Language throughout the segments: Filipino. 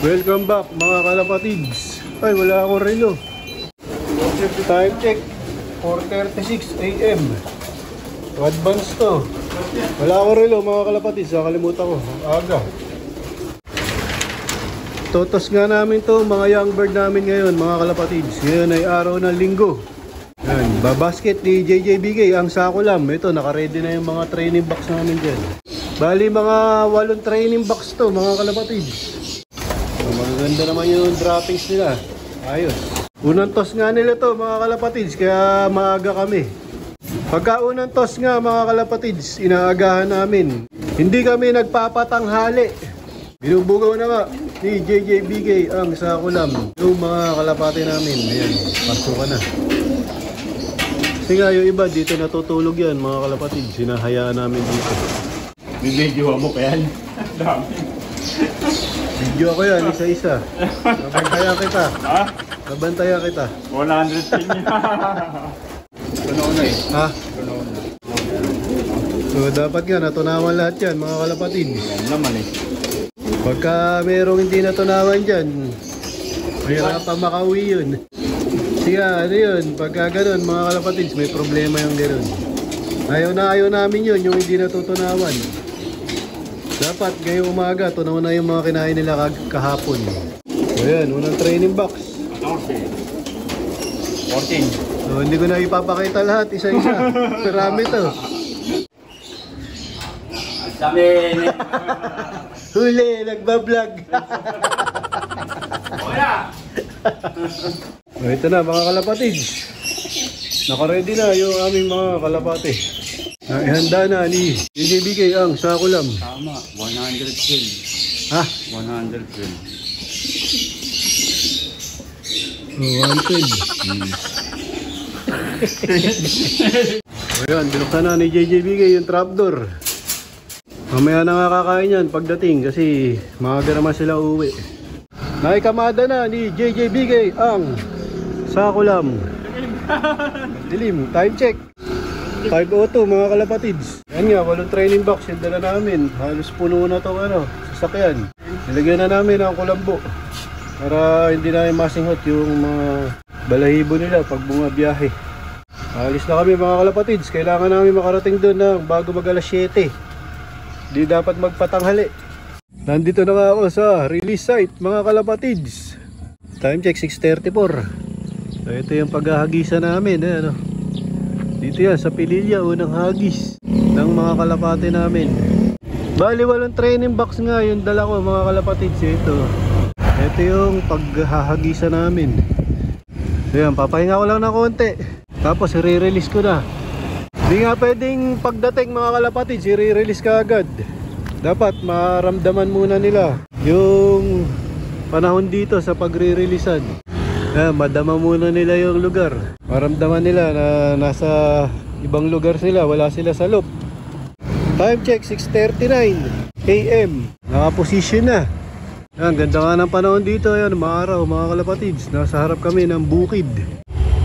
Welcome back mga kalapatids. Ay, wala akong relo. Time check 4:36 AM. Advance to. Wala akong relo mga kalapatids. Nakalimutan ko. Aga. Totos nga namin to mga young bird namin ngayon mga kalapatids. Ngayon ay araw ng linggo. Yan, babasket ni JJBK ang sako lam. Ito, naka-ready na yung mga training box namin dyan. Bali mga 8 training box to mga kalapatids. Maganda naman yung droppings nila. Ayos. Unang toss nga nila to mga kalapatids, kaya maaga kami. Pagka unang toss nga mga kalapatids, inaagahan namin. Hindi kami nagpapatanghali. Binubugaw na nga ni JJBK ang sako lam. Yung mga kalapati namin. Ayan, pasukan na. Kasi nga yung iba dito natutulog yan mga kalapatids. Sinahayaan namin dito. Bibidyo mo pa yan. Dami. Video ako yan, isa-isa. Nabantayan kita. Ha? Nabantayan kita. 100 pin niya. Tunaw-una eh. Ha? Tunaw-una. So dapat nga natunawan lahat yan mga kalapatid. Yan naman eh. Pagka merong hindi natunawan dyan, mahirap pa makauwi yun. Siya, ano yun, pagka ganun mga kalapatids, may problema yung ganun. Ayaw namin yun, yung hindi natutunawan. Dapat ngayong umaga, tunaw na yung mga kinain nila kahapon. So yan, unang training box. 14. So hindi ko na ipapakita lahat, isa-isa. Marami to. Dami. Huli, nagbablog. So ito na mga kalapatids. Naka-ready na yung aming mga kalapati. Ihanda na ni JJBK ang sako lam. Tama, 100 pin. Ha? 100 pin. Oh, 110. Ayan, binuksan na ni JJBK yung trapdoor. Mamaya na nga kakain yan pagdating kasi maaga naman sila uwi. Naikamada na ni JJBK ang sako lam. Dilim, time check 5:02 mga kalapatids. Yan nga, 8 training box yung dala namin. Halos puno na itong sasakyan. Nilagyan na namin ang kulambo para hindi na masinghot yung mga balahibo nila pag bumabiyahe. Alis na kami mga kalapatids. Kailangan namin makarating doon na bago mag alas 7. Di dapat magpatanghali. Nandito na nga ako sa release site mga kalapatids. Time check 6:34. So ito yung paghahagisa namin. Dito yan sa Pililya, unang hagis ng mga kalapati namin. Bali 8 training box nga yung dala ko mga kalapatids. Ito yung paghahagisa namin. So yan, papahinga ko lang ng konti. Tapos i-release ko na. Hindi nga pwedeng pagdating mga kalapatids i-release ka agad. Dapat maramdaman muna nila yung panahon dito sa pagre-releasean. Madama muna nila yung lugar. Maramdaman nila na nasa ibang lugar sila, wala sila sa loop. Time check 6:39 AM. Nakaposition na. Yan, ganda nga ng panahon dito. Yan, maaraw mga kalapatids. Nasa harap kami ng bukid.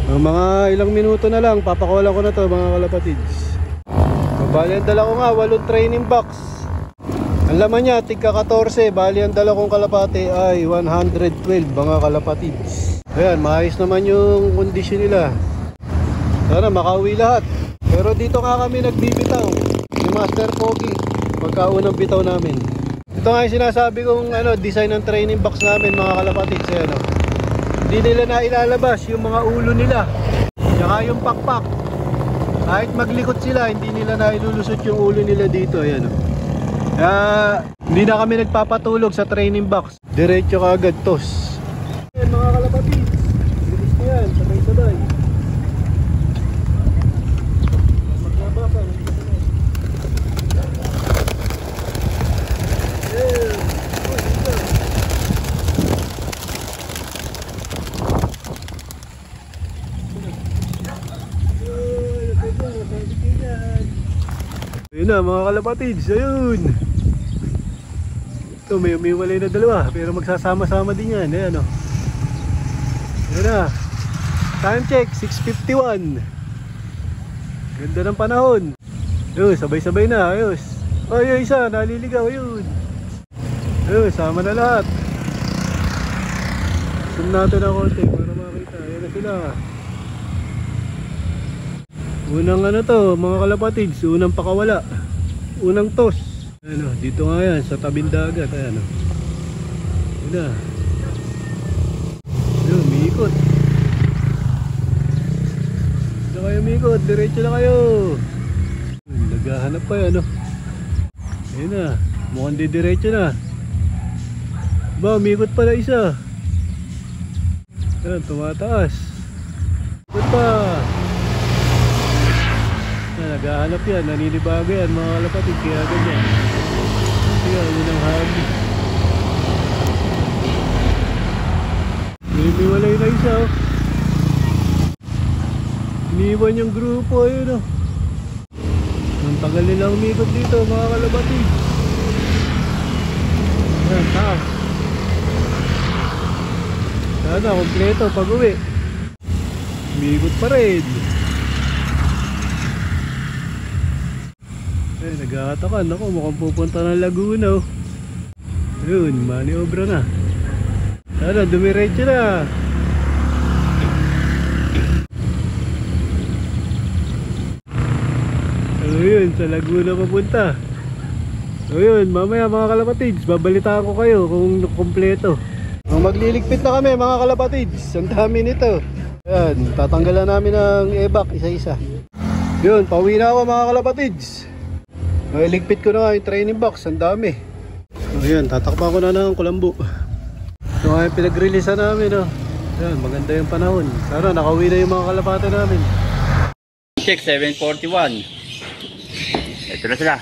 Mga ilang minuto na lang papakulan ko na to mga kalapatids. Bali ang dala ko nga 8 training box. Ang laman niya tigka 14. Bali ang dala kong kalapati ay 112 mga kalapatids. Ayan, maayos naman yung kondisyon nila. Sana makauwi lahat. Pero dito nga kami nagbibitaw ni Master Pogi pagkaunang bitaw namin. Ito nga yung sinasabi kong design ng training box namin mga kalapatids. Hindi nila na ilalabas yung mga ulo nila tsaka yung pakpak. Kahit maglikot sila, hindi nila na ilulusot yung ulo nila dito. Ayan, kaya hindi na kami nagpapatulog sa training box. Diretso ka agad tos. Ayan mga kalapatids, bilis na yan, sabay-sabay. Maglabasan, ayun na mga kalapatids, ayun. Ito may umiwalay na dalawa pero magsasama-sama din yan. Ayan o. Ayun na. Time check 6:51. Ganda ng panahon. Ayun, sabay-sabay na. Ayos. Ay, isa, naliligaw. Ayun. Ayun, sama na lahat. Zoom natin ang konti para makita. Ayan na sila. Unang ano to, mga kalapatids, unang pakawala. Unang toss. Ano, dito nga yan, sa tabing dagat. Ayan o. Ayan na. Ayan, umiikot. Dito kayo umiikot, diretso na kayo. Naghahanap pa yan o. Ayan na, mukhang didiretso na. Ba, umiikot pa na isa. Ayan, tumataas. Ikot pa. Ayan, naghahanap yan, naninibago yan mga kalapatid, kaya ganyan. Kaya, unang hagi. Niniwalay na isa oh. Iniwan yung grupo, ayun oh. Ang tagal nila umikot dito mga kalapatid. Ayan, taas. Sana, kompleto pag uwi. Umikot pa rin. Eh, nag-aatakan ako, mukhang pupunta ng Laguna oh. Ayun, maniobra na. Sana, dumiretso na. Ayun, sa Laguna papunta. Ayun, mamaya mga kalapatids, babalitaan ko kayo kung kompleto. Magliligpit na kami mga kalapatids. Ang dami nito. Ayan, tatanggalan namin ng ebak isa-isa. Yun, pauwi na ako mga kalapatids. Iligpit ko na nga yung training box. Ang dami. Ayan, tatakpan ko na ng kulambo. Ito nga yung pinag-releasean namin oh. Ayan, maganda yung panahon. Sana nakauwi na yung mga kalapate namin. Check 741. Ito na sila.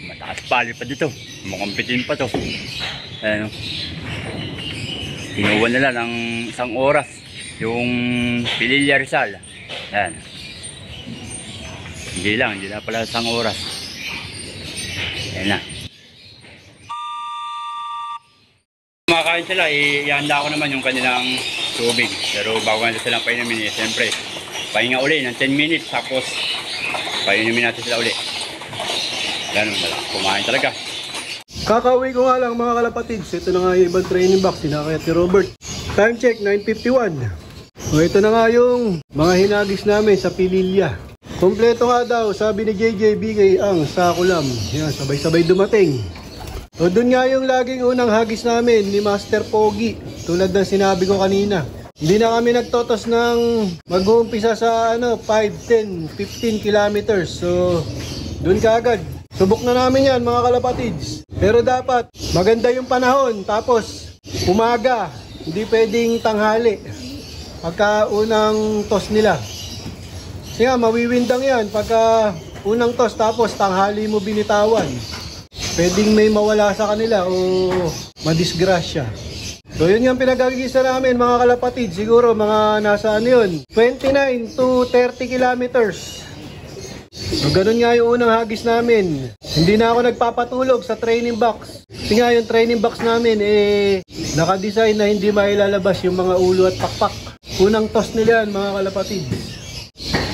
Mataas pali pa dito. Mukhang pitin pa to. Ayan o. Inuwan nila ng isang oras yung Pililla Rizal. Ayan. Hindi na pala isang oras. Ayan na. Kumakain sila, ihanda ko naman yung kanilang tubig. Pero bago nila silang painumin, siyempre, pahinga uli ng 10 minutes, tapos painumin natin sila uli. Ganun na lang, kumain talaga. Kakauwi ko nga lang mga kalapatids. Ito na nga yung ibang training box. Sinakayat ni Robert. Time check, 9:51. O ito na nga yung mga hinagis namin sa Pililla. Kompleto nga daw, sabi ni JJBK ang sakulam. Yan, sabay-sabay dumating. O dun nga yung laging unang hagis namin ni Master Pogi. Tulad ng sinabi ko kanina. Hindi na kami nagtotos ng mag-uumpisa sa 5, 10, 15 kilometers. So, dun kaagad. Subok na namin yan mga kalapatids. Pero dapat maganda yung panahon. Tapos umaga. Hindi pwedeng tanghali. Pagka unang toss nila. Kasi nga mawiwindang yan. Pagka unang toss tapos tanghali mo binitawan. Pwedeng may mawala sa kanila o madisgrasya. So yun yung pinagagigisa namin mga kalapatid. Siguro mga nasa 29 to 30 kilometers. So ganun nga yung unang hagis namin. Hindi na ako nagpapatulog sa training box. Kasi nga yung training box namin nakadesign na hindi mailalabas yung mga ulo at pakpak. Unang toss nila yan mga kalapatid.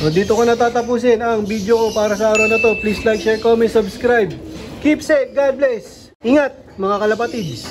So dito ko natatapusin ang video ko para sa araw na to. Please like, share, comment, subscribe. Keep safe, God bless. Ingat mga kalapatids.